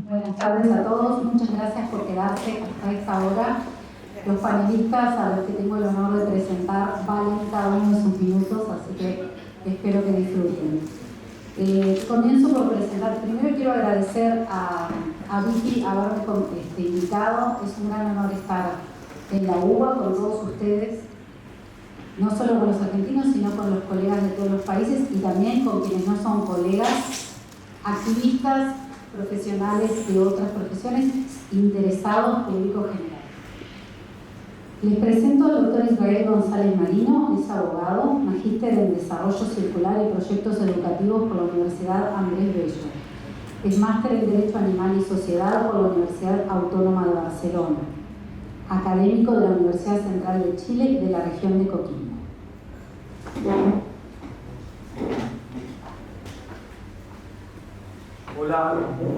Buenas tardes a todos, muchas gracias por quedarse hasta esta hora. Los panelistas a los que tengo el honor de presentar valen cada uno de sus minutos, así que espero que disfruten. Comienzo por presentar. Primero quiero agradecer a Vicky haberme invitado. Es un gran honor estar en la UBA con todos ustedes, no solo con los argentinos, sino con los colegas de todos los países y también con quienes no son colegas, activistas, profesionales de otras profesiones, interesados, público general. Les presento al doctor Israel González Marino, es abogado, magíster en Desarrollo Circular y Proyectos Educativos por la Universidad Andrés Bello. Es máster en Derecho Animal y Sociedad por la Universidad Autónoma de Barcelona. Académico de la Universidad Central de Chile y de la región de Coquimbo. Hola,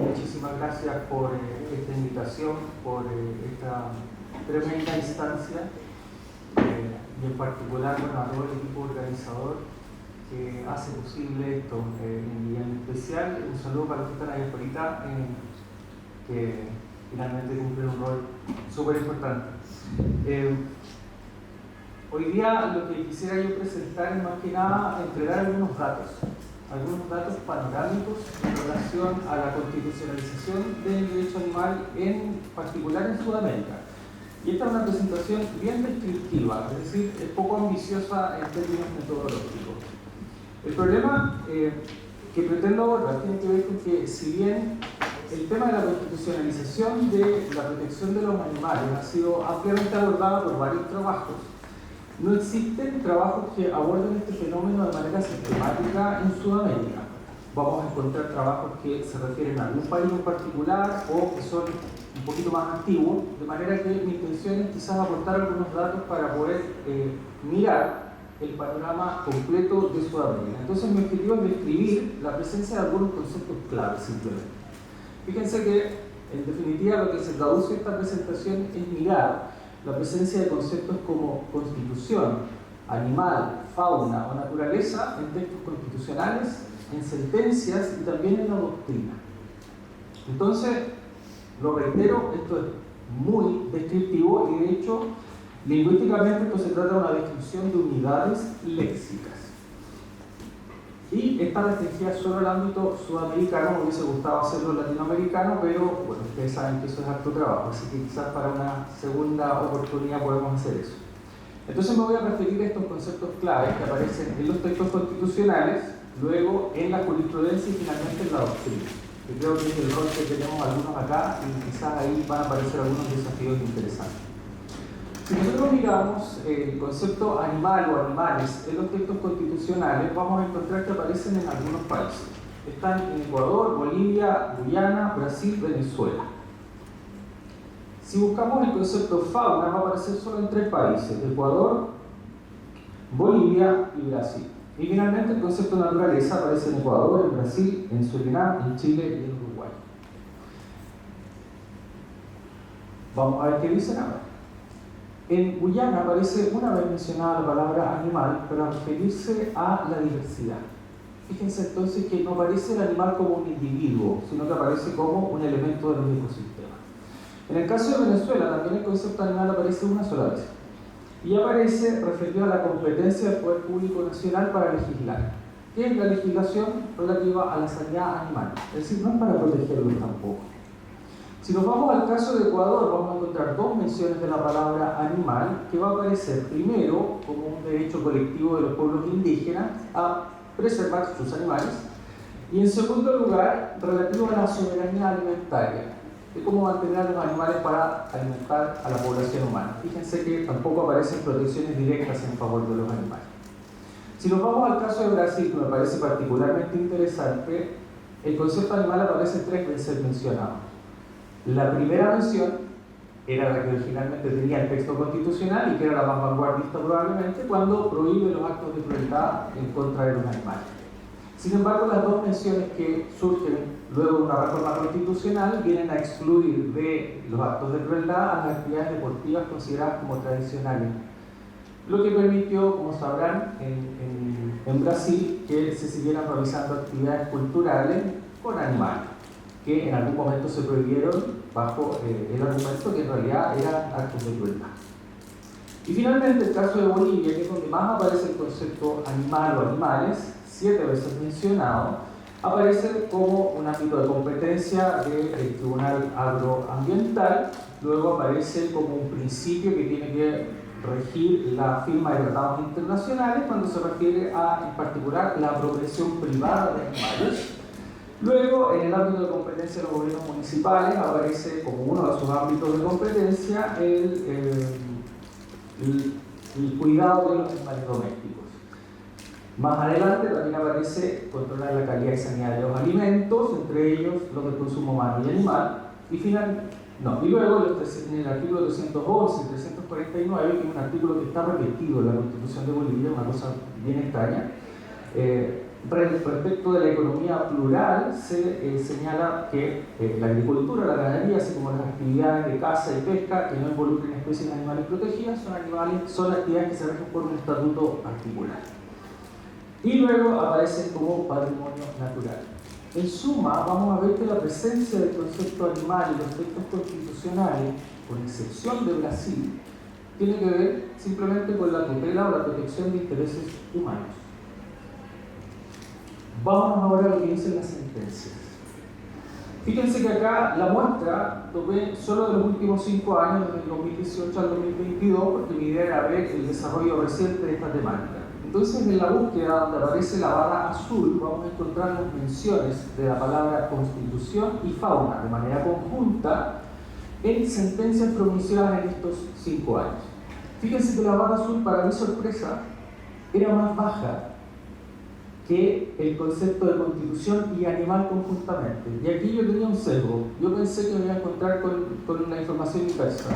muchísimas gracias por esta invitación, por esta tremenda instancia y en particular a todo el equipo organizador que hace posible esto y en especial un saludo para los que están ahí afuera que finalmente cumplen un rol súper importante. Hoy día lo que quisiera yo presentar es más que nada entregar algunos datos panorámicos en relación a la constitucionalización del derecho animal, en particular en Sudamérica. Y esta es una presentación bien descriptiva, es decir, es poco ambiciosa en términos metodológicos. El problema que pretendo abordar tiene que ver con que, si bien el tema de la constitucionalización de la protección de los animales ha sido ampliamente abordado por varios trabajos, no existen trabajos que aborden este fenómeno de manera sistemática en Sudamérica. Vamos a encontrar trabajos que se refieren a algún país en particular o que son un poquito más antiguos, de manera que mi intención es quizás aportar algunos datos para poder mirar el panorama completo de Sudamérica. Entonces mi objetivo es describir la presencia de algunos conceptos claves simplemente. Fíjense que en definitiva lo que se traduce en esta presentación es mirar la presencia de conceptos como constitución, animal, fauna o naturaleza en textos constitucionales, en sentencias y también en la doctrina. Entonces, lo reitero, esto es muy descriptivo y de hecho, lingüísticamente esto se trata de una descripción de unidades léxicas. Y está restringida solo al ámbito sudamericano, me hubiese gustado hacerlo latinoamericano, pero bueno, ustedes saben que eso es harto trabajo, así que quizás para una segunda oportunidad podemos hacer eso. Entonces me voy a referir a estos conceptos claves que aparecen en los textos constitucionales, luego en la jurisprudencia y finalmente en la doctrina. Yo creo que es el rol que tenemos algunos acá y quizás ahí van a aparecer algunos desafíos interesantes. Si nosotros miramos el concepto animal o animales en los textos constitucionales, vamos a encontrar que aparecen en algunos países. Están en Ecuador, Bolivia, Guyana, Brasil, Venezuela. Si buscamos el concepto fauna, va a aparecer solo en 3 países: Ecuador, Bolivia y Brasil. Y finalmente el concepto naturaleza aparece en Ecuador, en Brasil, en Surinam, en Chile y en Uruguay. Vamos a ver qué dicen ahora. En Guyana aparece una vez mencionada la palabra animal para referirse a la diversidad. Fíjense entonces que no aparece el animal como un individuo, sino que aparece como un elemento de los ecosistemas. En el caso de Venezuela también el concepto animal aparece una sola vez. Y aparece referido a la competencia del Poder Público Nacional para legislar. ¿Qué es la legislación relativa a la sanidad animal? Es decir, no es para protegerlos tampoco. Si nos vamos al caso de Ecuador, vamos a encontrar 2 menciones de la palabra animal, que va a aparecer primero como un derecho colectivo de los pueblos indígenas a preservar sus animales, y en segundo lugar, relativo a la soberanía alimentaria, de cómo mantener a los animales para alimentar a la población humana. Fíjense que tampoco aparecen protecciones directas en favor de los animales. Si nos vamos al caso de Brasil, que me parece particularmente interesante, el concepto animal aparece 3 veces mencionado. La primera mención era la que originalmente tenía el texto constitucional y que era la más vanguardista probablemente, cuando prohíbe los actos de crueldad en contra de los animales. Sin embargo, las 2 menciones que surgen luego de una reforma constitucional vienen a excluir de los actos de crueldad a las actividades deportivas consideradas como tradicionales, lo que permitió, como sabrán, en Brasil que se siguieran realizando actividades culturales con animales. que en algún momento se prohibieron bajo el argumento que en realidad eran actos de crueldad. Y finalmente el caso de Bolivia, que es donde más aparece el concepto animal o animales, 7 veces mencionado, aparece como un ámbito de competencia del Tribunal Agroambiental, luego aparece como un principio que tiene que regir la firma de tratados internacionales cuando se refiere a, en particular, la apropiación privada de animales. Luego, en el ámbito de competencia de los gobiernos municipales, aparece como uno de sus ámbitos de competencia el cuidado de los animales domésticos. Más adelante también aparece controlar la calidad y sanidad de los alimentos, entre ellos los de consumo humano y animal. Y luego en el artículo 211 y 349, que es un artículo que está repetido en la Constitución de Bolivia, una cosa bien extraña, respecto de la economía plural se señala que la agricultura, la ganadería, así como las actividades de caza y pesca que no involucren especies de animales protegidas, son actividades que se rigen por un estatuto particular. Y luego aparecen como patrimonio natural. En suma, vamos a ver que la presencia del concepto animal y los textos constitucionales, con excepción de Brasil, tiene que ver simplemente con la tutela o la protección de intereses humanos. Vamos ahora a lo que dicen las sentencias. Fíjense que acá la muestra tomé solo de los últimos 5 años, desde el 2018 al 2022, porque mi idea era ver el desarrollo reciente de esta temática. Entonces, en la búsqueda donde aparece la barra azul, vamos a encontrar las menciones de la palabra constitución y fauna de manera conjunta en sentencias pronunciadas en estos 5 años. Fíjense que la barra azul, para mi sorpresa, era más baja que el concepto de constitución y animal conjuntamente. Y aquí yo tenía un sesgo. Yo pensé que me iba a encontrar con la información inversa.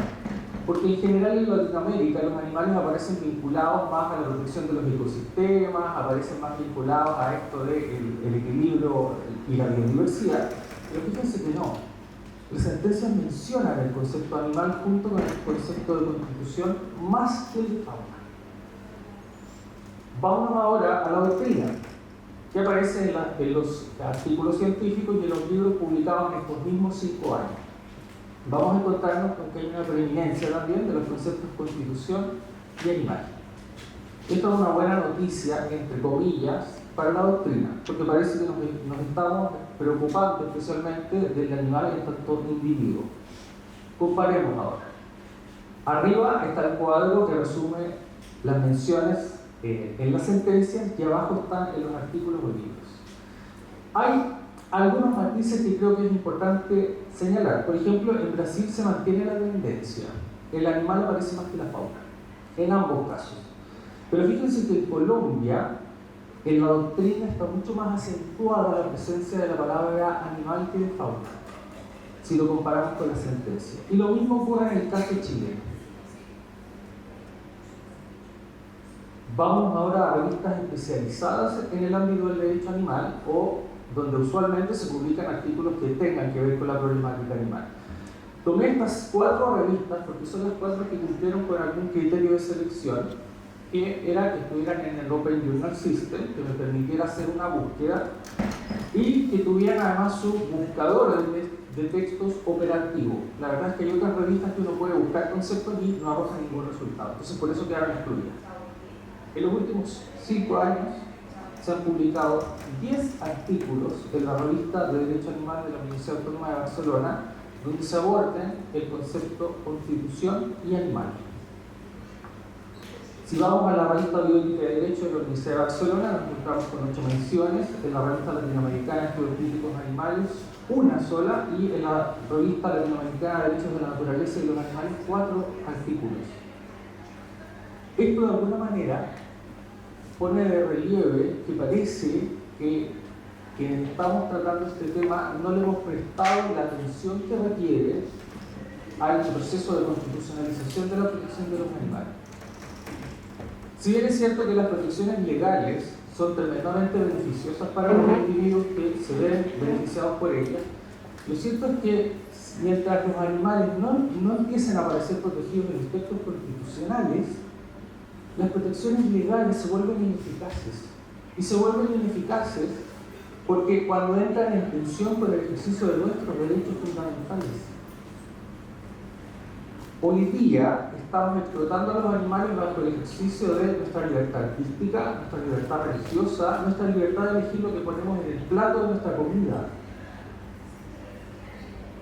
Porque en general en Latinoamérica los animales aparecen vinculados más a la protección de los ecosistemas, aparecen más vinculados a esto del equilibrio y la biodiversidad. Pero fíjense que no. Las sentencias mencionan el concepto animal junto con el concepto de constitución más que el de fauna. Vamos ahora a la doctrina, que aparece en los artículos científicos y en los libros publicados en estos mismos 5 años. Vamos a encontrarnos con que hay una preeminencia también de los conceptos constitución y animal. Esto es una buena noticia, entre comillas, para la doctrina, porque parece que nos estamos preocupando especialmente del animal en tanto individuo. Comparemos ahora. Arriba está el cuadro que resume las menciones en las sentencias y abajo están en los artículos o libros. Hay algunos matices que creo que es importante señalar. Por ejemplo, en Brasil se mantiene la tendencia. El animal aparece más que la fauna, en ambos casos. Pero fíjense que en Colombia, en la doctrina está mucho más acentuada la presencia de la palabra animal que de fauna, si lo comparamos con la sentencia. Y lo mismo ocurre en el caso chileno. Vamos ahora a revistas especializadas en el ámbito del derecho animal o donde usualmente se publican artículos que tengan que ver con la problemática animal. Tomé estas 4 revistas porque son las 4 que cumplieron con algún criterio de selección, que era que estuvieran en el Open Journal System, que me permitiera hacer una búsqueda y que tuvieran además su buscador de textos operativo. La verdad es que hay otras revistas que uno puede buscar conceptos y no arroja ningún resultado, entonces por eso quedaron excluidas. En los últimos 5 años se han publicado 10 artículos en la revista de Derecho Animal de la Universidad Autónoma de Barcelona, donde se aborden el concepto constitución y animal. Si vamos a la revista Bioética de Derecho de la Universidad de Barcelona, nos encontramos con 8 menciones, en la revista latinoamericana de Estudios Críticos Animales, una sola, y en la revista latinoamericana de Derechos de la Naturaleza y los Animales, 4 artículos. Esto de alguna manera pone de relieve que parece que quienes estamos tratando este tema no le hemos prestado la atención que requiere al proceso de constitucionalización de la protección de los animales. Si bien es cierto que las protecciones legales son tremendamente beneficiosas para los individuos que se ven beneficiados por ellas, lo cierto es que mientras los animales no empiecen a aparecer protegidos en los textos constitucionales, las protecciones legales se vuelven ineficaces. Y se vuelven ineficaces porque cuando entran en tensión con el ejercicio de nuestros derechos fundamentales. Hoy día estamos explotando a los animales bajo el ejercicio de nuestra libertad artística, nuestra libertad religiosa, nuestra libertad de elegir lo que ponemos en el plato de nuestra comida.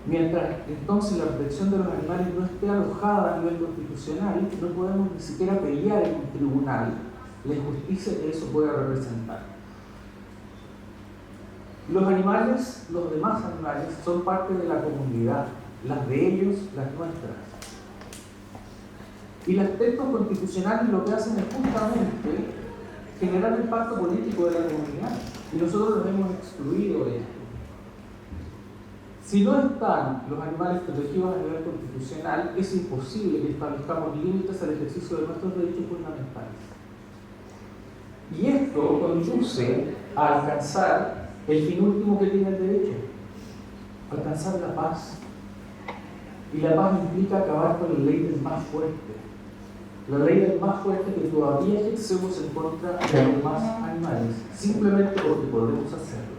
Mientras entonces la protección de los animales no esté alojada a nivel constitucional, no podemos ni siquiera pelear en un tribunal la injusticia que eso puede representar. Los animales, los demás animales, son parte de la comunidad, las de ellos, las nuestras. Y los textos constitucionales lo que hacen es justamente generar el pacto político de la comunidad, y nosotros los hemos excluido de esto. Si no están los animales protegidos a nivel constitucional, es imposible que establezcamos límites al ejercicio de nuestros derechos fundamentales. Y esto conduce a alcanzar el fin último que tiene el derecho, alcanzar la paz. Y la paz implica acabar con la ley del más fuerte. La ley del más fuerte que todavía ejercemos en contra de los demás animales, simplemente porque podemos hacerlo.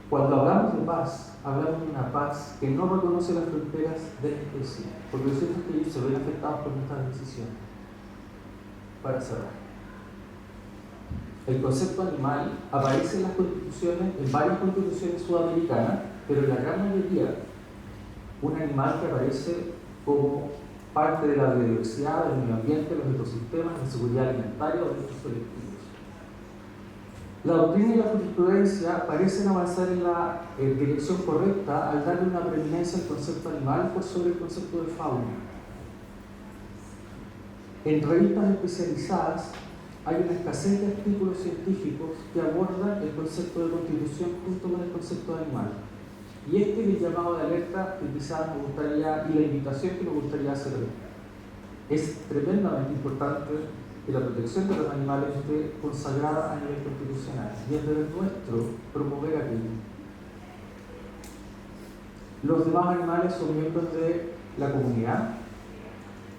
Cuando hablamos de paz, hablamos de una paz que no reconoce las fronteras de la especie, porque lo cierto es que ellos se ven afectados por nuestras decisiones. Para cerrar, el concepto animal aparece en las constituciones, en varias constituciones sudamericanas, pero en la gran mayoría, un animal que aparece como parte de la biodiversidad, del medio ambiente, los ecosistemas, la seguridad alimentaria o derechos colectivos. La doctrina y la jurisprudencia parecen avanzar en la dirección correcta al darle una preeminencia al concepto animal por sobre el concepto de fauna. En revistas especializadas hay una escasez de artículos científicos que abordan el concepto de constitución junto con el concepto de animal. Y este es el llamado de alerta que quizás me gustaría, y la invitación que me gustaría hacer hoy. Es tremendamente importante que la protección de los animales esté consagrada a nivel constitucional, y es deber nuestro promover aquello. Los demás animales son miembros de la comunidad.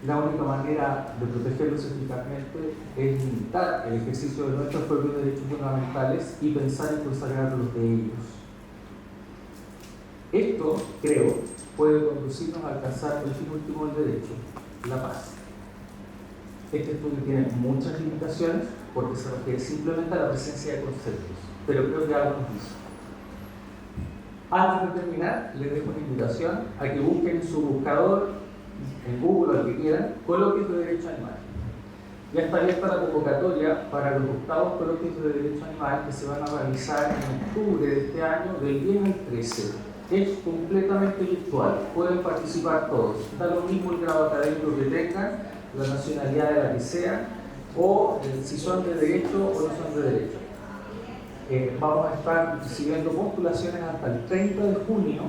La única manera de protegerlos eficazmente es limitar el ejercicio de nuestros propios derechos fundamentales y pensar en consagrar los de ellos. Esto, creo, puede conducirnos a alcanzar el fin último del derecho, la paz. Este estudio tiene muchas limitaciones porque se refiere simplemente a la presencia de conceptos, pero creo que algo nos dice. Antes de terminar, les dejo una invitación a que busquen en su buscador, en Google o el que quieran, coloquios de derecho animal. Ya está abierta la convocatoria para los 8º coloquios de derecho animal que se van a realizar en octubre de este año, del 10 al 13. Es completamente virtual, pueden participar todos. Da lo mismo el grado académico que tengan, la nacionalidad de la que sea, o si son de derecho o no son de derecho. Vamos a estar recibiendo postulaciones hasta el 30 de junio.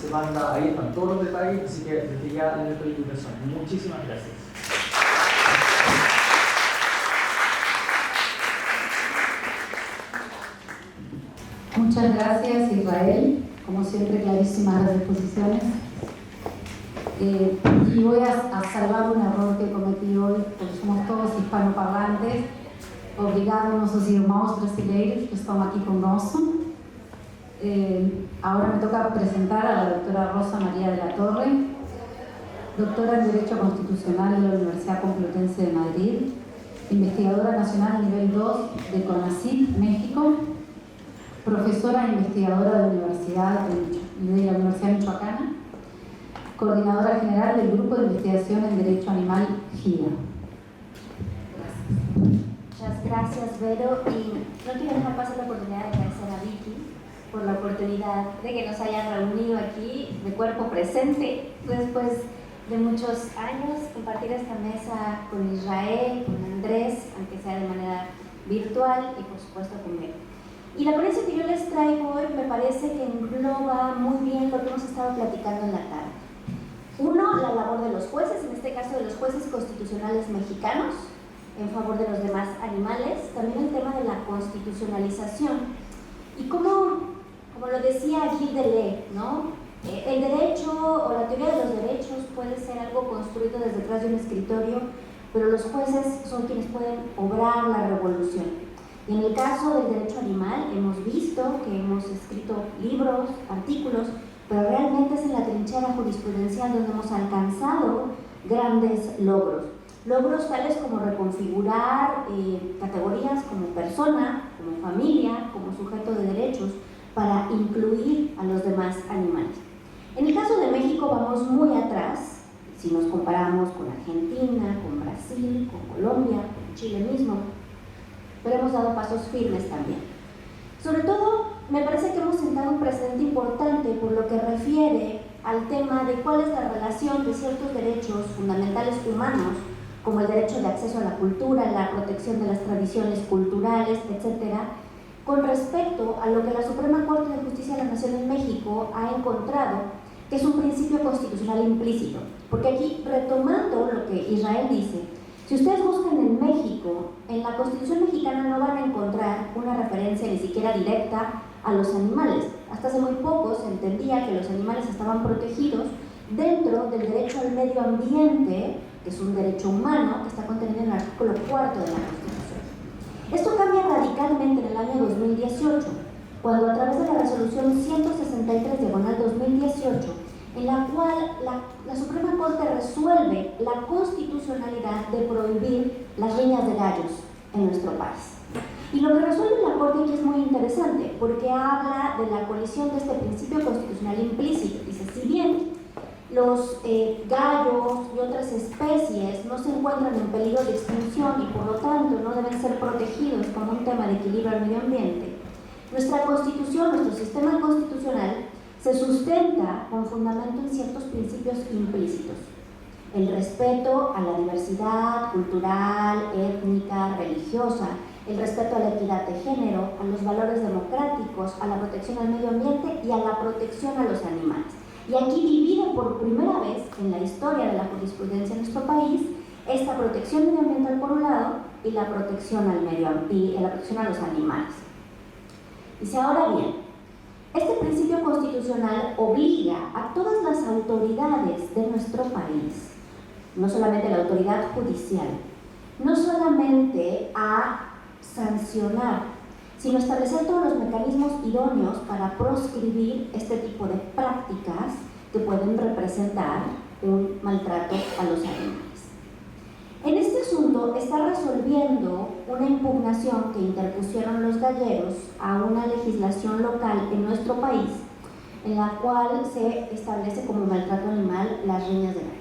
Se manda, ahí están todos los detalles, así que desde ya les doy la invitación. Muchísimas gracias. Muchas gracias, Israel. Como siempre, clarísimas las disposiciones. Y voy a salvar un error que cometí hoy, porque somos todos hispanoparlantes. Obrigado aos nossos irmãos brasileiros que estão aqui conosco. Ahora me toca presentar a la doctora Rosa María de la Torre, doctora en Derecho Constitucional de la Universidad Complutense de Madrid, investigadora nacional nivel 2 de CONACYT, México, profesora e investigadora de la Universidad Michoacana, coordinadora general del Grupo de Investigación en Derecho Animal GIA. Muchas gracias, Vero, y no quiero dejar pasar la oportunidad de agradecer a Vicky por la oportunidad de que nos hayan reunido aquí de cuerpo presente después de muchos años, compartir esta mesa con Israel, con Andrés, aunque sea de manera virtual, y por supuesto con Vero. Y la ponencia que yo les traigo hoy me parece que engloba muy bien lo que hemos estado platicando en la tarde. Uno, la labor de los jueces, en este caso de los jueces constitucionales mexicanos, en favor de los demás animales. También el tema de la constitucionalización. Y como lo decía Gilles Deleuze, ¿no? El derecho o la teoría de los derechos puede ser algo construido desde detrás de un escritorio, pero los jueces son quienes pueden obrar la revolución. Y en el caso del derecho animal hemos visto que hemos escrito libros, artículos, pero realmente es en la trinchera jurisprudencial donde hemos alcanzado grandes logros. Logros tales como reconfigurar categorías como persona, como familia, como sujeto de derechos, para incluir a los demás animales. En el caso de México vamos muy atrás, si nos comparamos con Argentina, con Brasil, con Colombia, con Chile mismo, pero hemos dado pasos firmes también. Sobre todo, me parece que hemos sentado un precedente importante por lo que refiere al tema de cuál es la relación de ciertos derechos fundamentales humanos, como el derecho de acceso a la cultura, la protección de las tradiciones culturales, etc., con respecto a lo que la Suprema Corte de Justicia de la Nación en México ha encontrado que es un principio constitucional implícito. Porque aquí, retomando lo que Israel dice, si ustedes buscan en México, en la Constitución mexicana no van a encontrar una referencia ni siquiera directa a los animales. Hasta hace muy poco se entendía que los animales estaban protegidos dentro del derecho al medio ambiente, que es un derecho humano que está contenido en el artículo 4 de la Constitución. Esto cambia radicalmente en el año 2018, cuando a través de la resolución 163/2018, en la cual la Suprema Corte resuelve la constitucionalidad de prohibir las riñas de gallos en nuestro país. Y lo que resuelve la Corte aquí es muy interesante, porque habla de la colisión de este principio constitucional implícito. Dice, si bien los gallos y otras especies no se encuentran en peligro de extinción y por lo tanto no deben ser protegidos como un tema de equilibrio al medio ambiente, nuestra Constitución, nuestro sistema constitucional, se sustenta con fundamento en ciertos principios implícitos. El respeto a la diversidad cultural, étnica, religiosa, el respeto a la equidad de género, a los valores democráticos, a la protección al medio ambiente y a la protección a los animales. Y aquí divide por primera vez en la historia de la jurisprudencia en nuestro país esta protección medioambiental por un lado y la protección al medio y la protección a los animales. Dice, ahora bien, este principio constitucional obliga a todas las autoridades de nuestro país, no solamente la autoridad judicial, no solamente a sancionar, sino establecer todos los mecanismos idóneos para proscribir este tipo de prácticas que pueden representar un maltrato a los animales. En este asunto está resolviendo una impugnación que interpusieron los galleros a una legislación local en nuestro país, en la cual se establece como maltrato animal las riñas de gallos.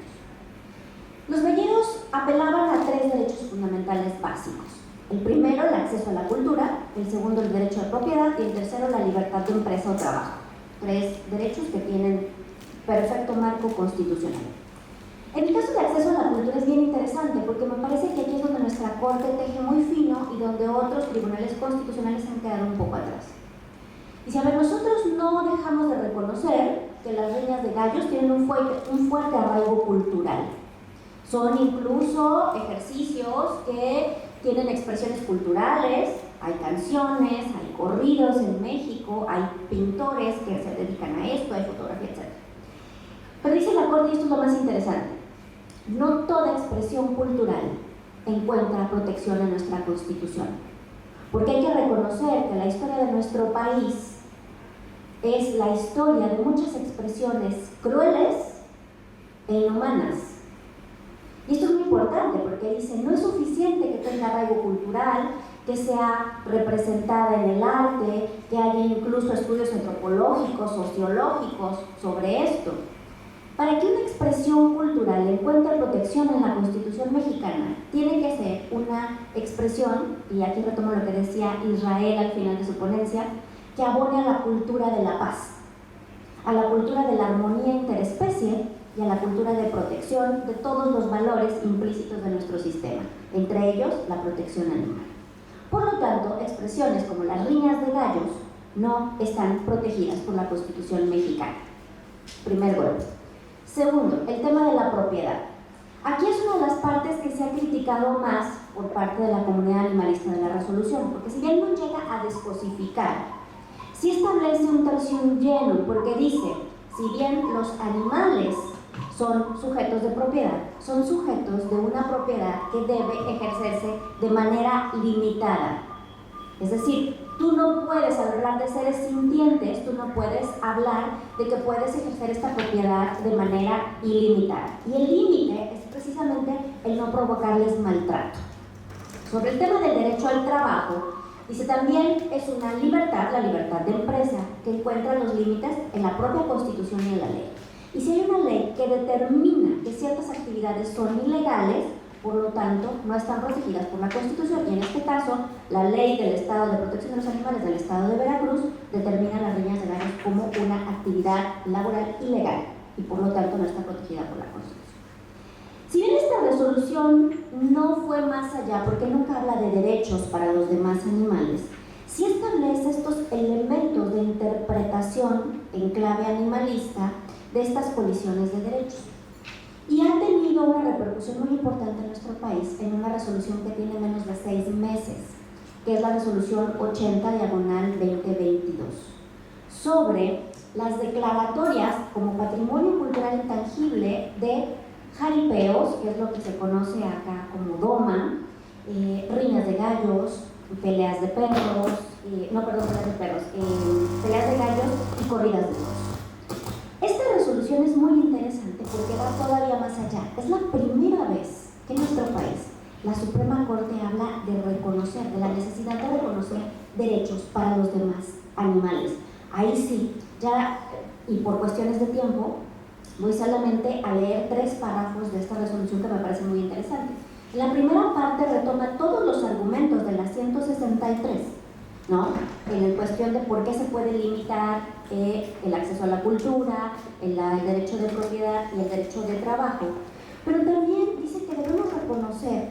Los galleros apelaban a 3 derechos fundamentales básicos. El primero, el acceso a la cultura; el segundo, el derecho de propiedad; y el tercero, la libertad de empresa o trabajo. 3 derechos que tienen perfecto marco constitucional. En el caso de acceso a la cultura es bien interesante porque me parece que aquí es donde nuestra Corte teje muy fino y donde otros tribunales constitucionales han quedado un poco atrás. Y si a ver, nosotros no dejamos de reconocer que las riñas de gallos tienen un fuerte arraigo cultural. Son incluso ejercicios que tienen expresiones culturales, hay canciones, hay corridos en México, hay pintores que se dedican a esto, hay fotografía, etc. Pero dice la Corte, y esto es lo más interesante, no toda expresión cultural encuentra protección en nuestra Constitución, porque hay que reconocer que la historia de nuestro país es la historia de muchas expresiones crueles e inhumanas. Y esto es muy importante porque dice, no es suficiente que tenga arraigo cultural, que sea representada en el arte, que haya incluso estudios antropológicos, sociológicos sobre esto. Para que una expresión cultural encuentre protección en la Constitución mexicana, tiene que ser una expresión, y aquí retomo lo que decía Israel al final de su ponencia, que abone a la cultura de la paz, a la cultura de la armonía interespecie y a la cultura de protección de todos los valores implícitos de nuestro sistema, entre ellos la protección animal. Por lo tanto, expresiones como las riñas de gallos no están protegidas por la Constitución mexicana. Primer golpe. Segundo, el tema de la propiedad. Aquí es una de las partes que se ha criticado más por parte de la comunidad animalista de la resolución, porque si bien no llega a descosificar, sí establece un tercio lleno, porque dice, si bien los animales son sujetos de propiedad, son sujetos de una propiedad que debe ejercerse de manera limitada. Es decir, tú no puedes hablar de seres sintientes, tú no puedes hablar de que puedes ejercer esta propiedad de manera ilimitada. Y el límite es precisamente el no provocarles maltrato. Sobre el tema del derecho al trabajo, dice también es una libertad, la libertad de empresa, que encuentra los límites en la propia Constitución y en la ley. Y si hay una ley que determina que ciertas actividades son ilegales, por lo tanto, no están protegidas por la Constitución, y en este caso, la Ley del Estado de Protección de los Animales del Estado de Veracruz determina las riñas de gallos como una actividad laboral ilegal, y por lo tanto no está protegida por la Constitución. Si bien esta resolución no fue más allá, porque nunca habla de derechos para los demás animales, sí establece estos elementos de interpretación en clave animalista de estas colisiones de derechos. Y ha tenido una repercusión muy importante en nuestro país en una resolución que tiene menos de 6 meses, que es la resolución 80/2022, sobre las declaratorias como patrimonio cultural intangible de jaripeos, que es lo que se conoce acá como doma, riñas de gallos, peleas de perros, peleas de gallos y corridas de toros. Esta resolución es muy interesante porque va todavía más allá. Es la primera vez que en nuestro país la Suprema Corte habla de reconocer, de la necesidad de reconocer derechos para los demás animales. Ahí sí, ya, y por cuestiones de tiempo, voy solamente a leer 3 párrafos de esta resolución que me parece muy interesante. En la primera parte retoma todos los argumentos de la 163, ¿no? En cuestión de por qué se puede limitar el acceso a la cultura, el derecho de propiedad y el derecho de trabajo. Pero también dice que debemos reconocer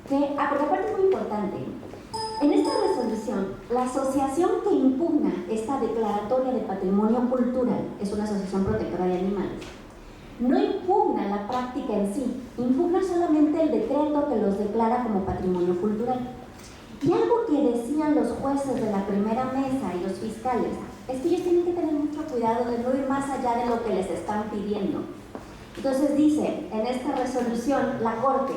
que, porque aparte es muy importante, en esta resolución, la asociación que impugna esta declaratoria de patrimonio cultural es una asociación protectora de animales. No impugna la práctica en sí, impugna solamente el decreto que los declara como patrimonio cultural. Y algo que decían los jueces de la primera mesa y los fiscales es que ellos tienen que tener mucho cuidado de no ir más allá de lo que les están pidiendo. Entonces dice en esta resolución la Corte,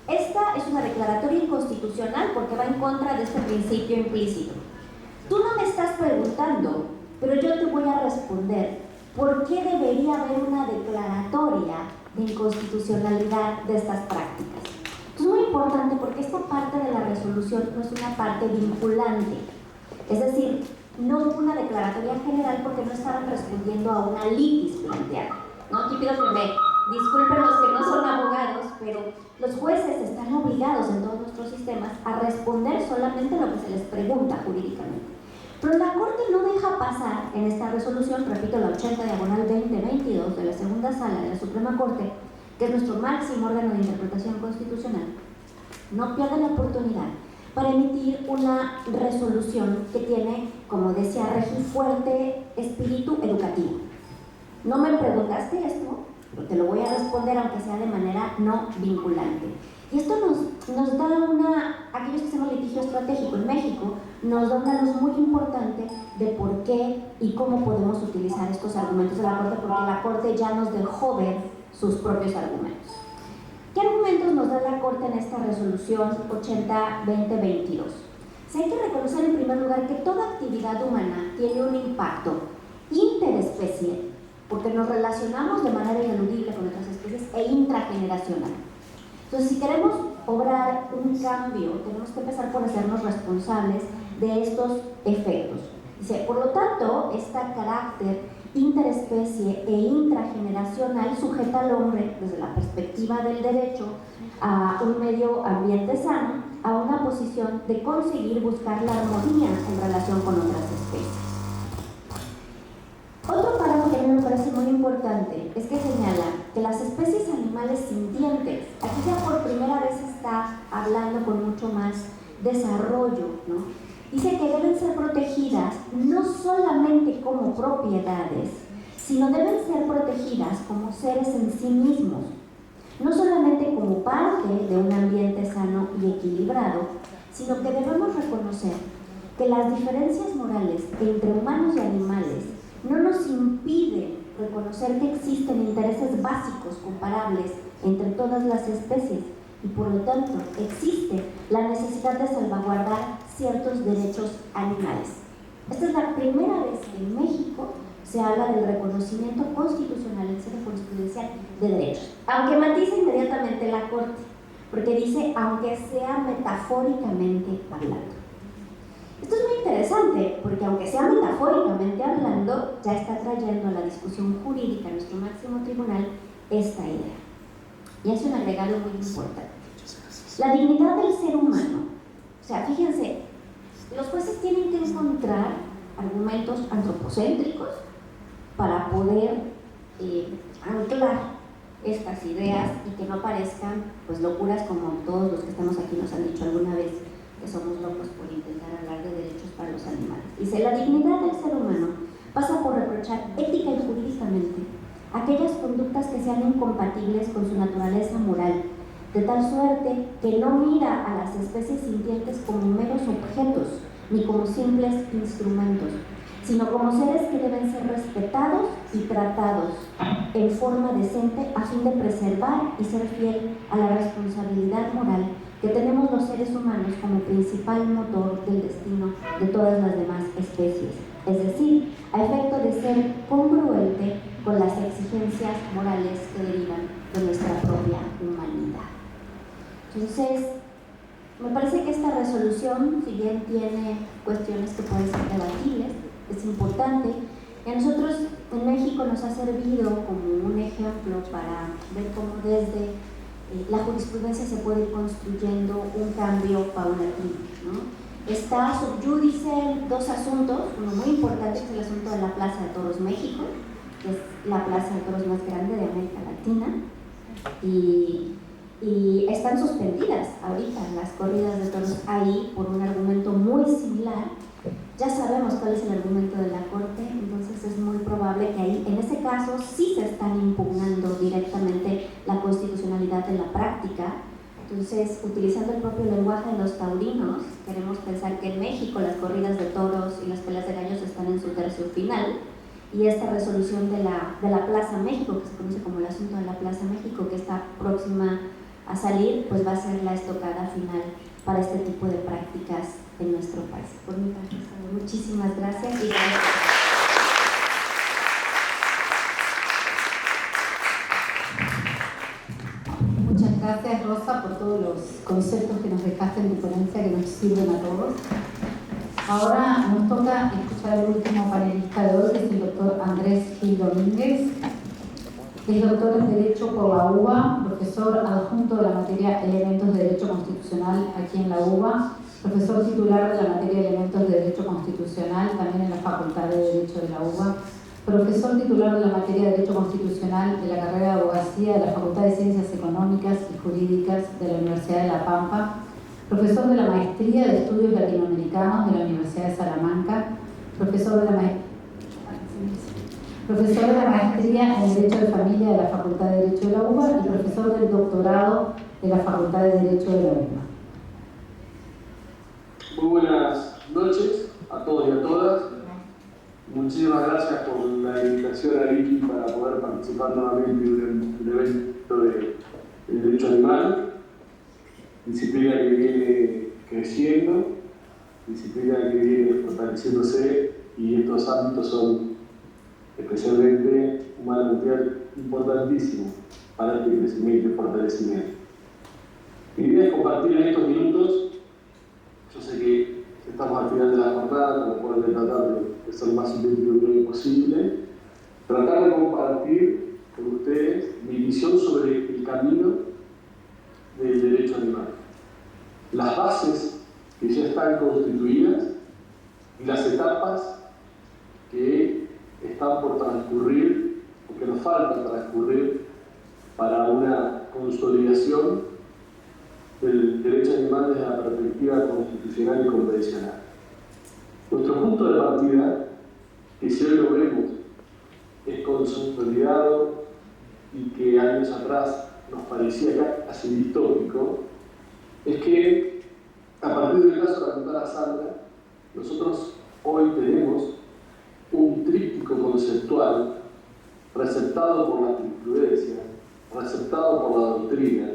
esta es una declaratoria inconstitucional porque va en contra de este principio implícito. Tú no me estás preguntando, pero yo te voy a responder por qué debería haber una declaratoria de inconstitucionalidad de estas prácticas. Es muy importante porque esta parte de la resolución no es una parte vinculante, es decir, no hubo una declaratoria general porque no estaban respondiendo a una litis planteada, ¿no? Aquí pido que me disculpen los que no son abogados, pero los jueces están obligados en todos nuestros sistemas a responder solamente lo que se les pregunta jurídicamente. Pero la Corte no deja pasar en esta resolución, repito, la 80/2022 de la segunda sala de la Suprema Corte, que es nuestro máximo órgano de interpretación constitucional, no pierde la oportunidad para emitir una resolución que tiene, como decía Regi, fuerte espíritu educativo. No me preguntaste esto, pero te lo voy a responder aunque sea de manera no vinculante. Y esto nos da aquellos que hacemos litigio estratégico en México, nos da una luz muy importante de por qué y cómo podemos utilizar estos argumentos de la Corte, porque la Corte ya nos dejó ver sus propios argumentos. ¿Qué argumentos nos da la Corte en esta resolución 80/2022? Hay que reconocer en primer lugar que toda actividad humana tiene un impacto interespecie, porque nos relacionamos de manera ineludible con otras especies, e intrageneracional. Entonces, si queremos obrar un cambio, tenemos que empezar por hacernos responsables de estos efectos. Dice, por lo tanto, este carácter interespecie e intrageneracional sujeta al hombre, desde la perspectiva del derecho a un medio ambiente sano, a una posición de conseguir buscar la armonía en relación con otras especies. Otro párrafo que a mí me parece muy importante es que señala que las especies animales sintientes, aquí ya por primera vez está hablando con mucho más desarrollo, ¿no? Dice que deben ser protegidas no solamente como propiedades, sino deben ser protegidas como seres en sí mismos, no solamente como parte de un ambiente sano y equilibrado, sino que debemos reconocer que las diferencias morales entre humanos y animales no nos impiden reconocer reconocer que existen intereses básicos comparables entre todas las especies y por lo tanto existe la necesidad de salvaguardar ciertos derechos animales. Esta es la primera vez que en México se habla del reconocimiento constitucional en sede jurisprudencial de derechos, aunque matiza inmediatamente la Corte, porque dice aunque sea metafóricamente hablando. Esto es muy interesante, porque aunque sea metafóricamente hablando, ya está trayendo a la discusión jurídica a nuestro máximo tribunal esta idea. Y hace un agregado muy importante. La dignidad del ser humano. O sea, fíjense, los jueces tienen que encontrar argumentos antropocéntricos para poder anclar estas ideas y que no parezcan pues locuras como todos los que estamos aquí nos han dicho alguna vez que somos locos por intentar hablar de derechos para los animales. Dice, la dignidad del ser humano pasa por reprochar ética y jurídicamente aquellas conductas que sean incompatibles con su naturaleza moral, de tal suerte que no mira a las especies sintientes como meros objetos ni como simples instrumentos, sino como seres que deben ser respetados y tratados en forma decente a fin de preservar y ser fiel a la responsabilidad moral que tenemos los seres humanos como principal motor del destino de todas las demás especies, es decir, a efecto de ser congruente con las exigencias morales que derivan de nuestra propia humanidad. Entonces, me parece que esta resolución, si bien tiene cuestiones que pueden ser debatibles, es importante, y a nosotros en México nos ha servido como un ejemplo para ver cómo desde la jurisprudencia se puede ir construyendo un cambio paulatino, ¿no? Está sub judice dos asuntos, uno muy importante es el asunto de la Plaza de Toros México, que es la plaza de toros más grande de América Latina, y están suspendidas ahorita las corridas de toros ahí por un argumento muy similar. Ya sabemos cuál es el argumento de la Corte, entonces es muy probable que ahí, en ese caso, sí se están impugnando directamente la constitucionalidad de la práctica. Entonces, utilizando el propio lenguaje de los taurinos, queremos pensar que en México las corridas de toros y las peleas de gallos están en su tercio final, y esta resolución de la Plaza México, que se conoce como el asunto de la Plaza México, que está próxima a salir, pues va a ser la estocada final para este tipo de prácticas en nuestro país. Por mi parte, muchísimas gracias y gracias. Muchas gracias, Rosa, por todos los conceptos que nos dejaste en tu ponencia que nos sirven a todos. Ahora nos toca escuchar al último panelista de hoy, que es el doctor Andrés Gil Domínguez. Es doctor en Derecho por la UBA, profesor adjunto de la materia Elementos de Derecho Constitucional aquí en la UBA, profesor titular de la materia Elementos de Derecho Constitucional también en la Facultad de Derecho de la UBA, profesor titular de la materia de Derecho Constitucional de la carrera de Abogacía de la Facultad de Ciencias Económicas y Jurídicas de la Universidad de La Pampa, profesor de la Maestría de Estudios Latinoamericanos de la Universidad de Salamanca, profesor de la Maestría en Derecho de Familia de la Facultad de Derecho de la UBA y profesor del doctorado de la Facultad de Derecho de la UBA. Muy buenas noches a todos y a todas. Muchísimas gracias por la invitación a Vicky para poder participar nuevamente de un evento de derecho animal, disciplina que viene creciendo, disciplina que viene fortaleciéndose, y estos ámbitos son especialmente un material importantísimo para este crecimiento y fortalecimiento. Mi idea es compartir en estos minutos. Yo sé que estamos al final de la jornada, con lo cual voy a tratar de ser lo más sintético y breve posible. Tratar de compartir con ustedes mi visión sobre el camino del derecho animal. Las bases que ya están constituidas y las etapas que están por transcurrir, o que nos faltan transcurrir, para una consolidación del derecho animal desde la perspectiva constitucional y convencional. Nuestro punto de partida, que si hoy lo vemos, es consolidado y que años atrás nos parecía casi distópico, es que a partir del caso de la doctora Sandra, nosotros hoy tenemos un tríptico conceptual receptado por la jurisprudencia, receptado por la doctrina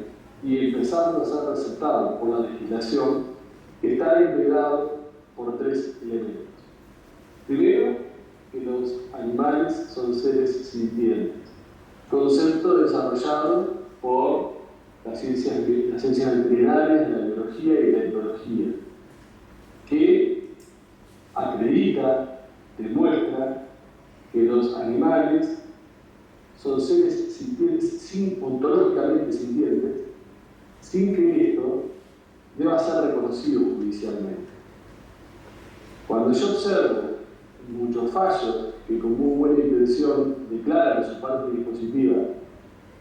y empezando a ser receptado por la legislación, está integrado por tres elementos. Primero, que los animales son seres sintientes, concepto desarrollado por las ciencias veterinarias, la biología y la etología, que acredita, demuestra que los animales son seres sintientes, ontológicamente sintientes, sin que esto deba ser reconocido judicialmente. Cuando yo observo muchos fallos que con muy buena intención declaran en su parte dispositiva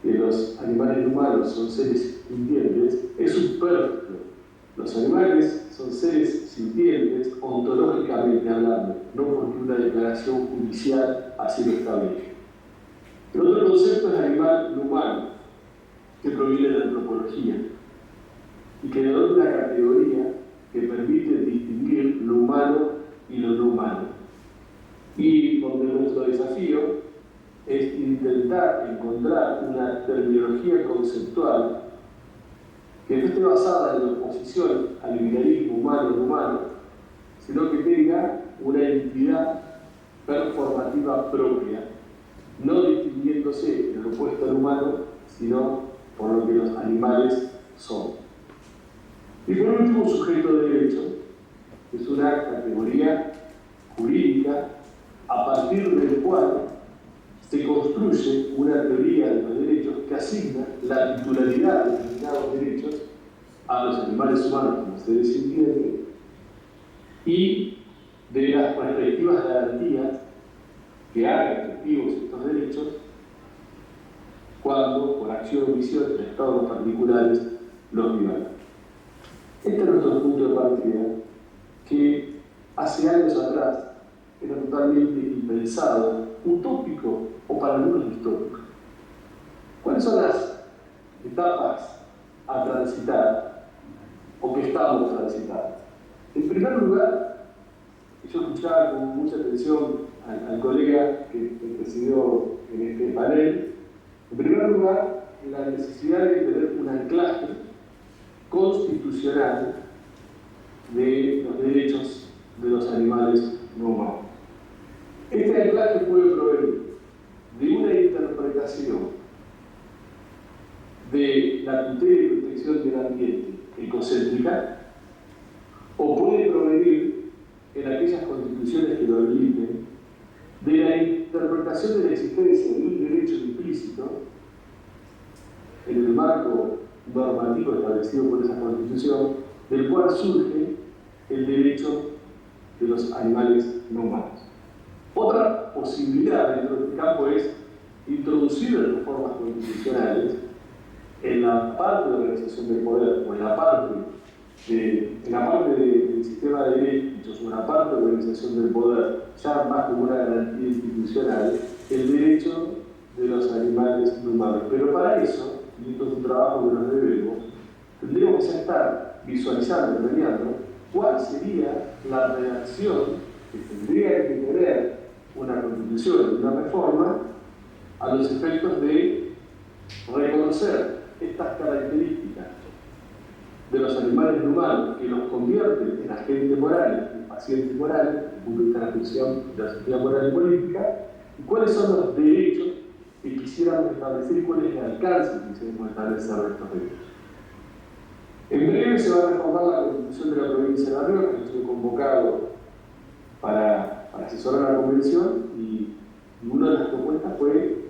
que los animales humanos son seres sintientes, es superfluo. Los animales son seres sintientes ontológicamente hablando, no porque una declaración judicial así lo establece. El otro concepto es animal humano, que proviene de la antropología y que denota una categoría que permite distinguir lo humano y lo no humano. Y donde nuestro desafío es intentar encontrar una terminología conceptual que no esté basada en la oposición al idealismo humano-humano, sino que tenga una entidad performativa propia, no distinguiéndose en lo opuesto al humano, sino por lo que los animales son. Y por último, sujeto de derecho, que es una categoría jurídica a partir del cual se construye una teoría de los derechos que asigna la titularidad de determinados derechos a los animales humanos como seres sintientes y de las respectivas garantías que hagan efectivos estos derechos cuando, por acción o omisión de estados particulares, los violan. Este es nuestro punto de partida, que hace años atrás era totalmente impensado, utópico o para algunos distópico. ¿Cuáles son las etapas a transitar o que estamos transitando? En primer lugar, yo escuchaba con mucha atención al colega que presidió en este panel. En primer lugar, la necesidad de tener un anclaje constitucional de los derechos de los animales no humanos. Este anclaje puede provenir de una interpretación de la tutela y protección del ambiente ecocéntrica, o puede provenir en aquellas constituciones que lo habiliten de la interpretación de la existencia de un derecho implícito en el marco normativo establecido por esa constitución, del cual surge el derecho de los animales no humanos. Otra posibilidad dentro de este campo es introducir reformas constitucionales en la parte de organización del poder o en la parte del sistema de derechos o en la parte de organización del poder, ya más como una garantía institucional, el derecho de los animales no humanos. Pero para eso, y esto es un trabajo que nos debemos, tendríamos que estar visualizando y planeando cuál sería la redacción que tendría que tener una constitución y una reforma a los efectos de reconocer estas características de los animales no humanos que los convierten en agentes morales, en pacientes morales, desde el punto de vista de la función de la sociedad moral y política, y cuáles son los derechos que quisiéramos establecer y cuál es el alcance que quisiéramos establecer de estos derechos. En breve se va a reformar la Constitución de la provincia de La Rioja, que estoy convocado para asesorar a la convención, y una de las propuestas fue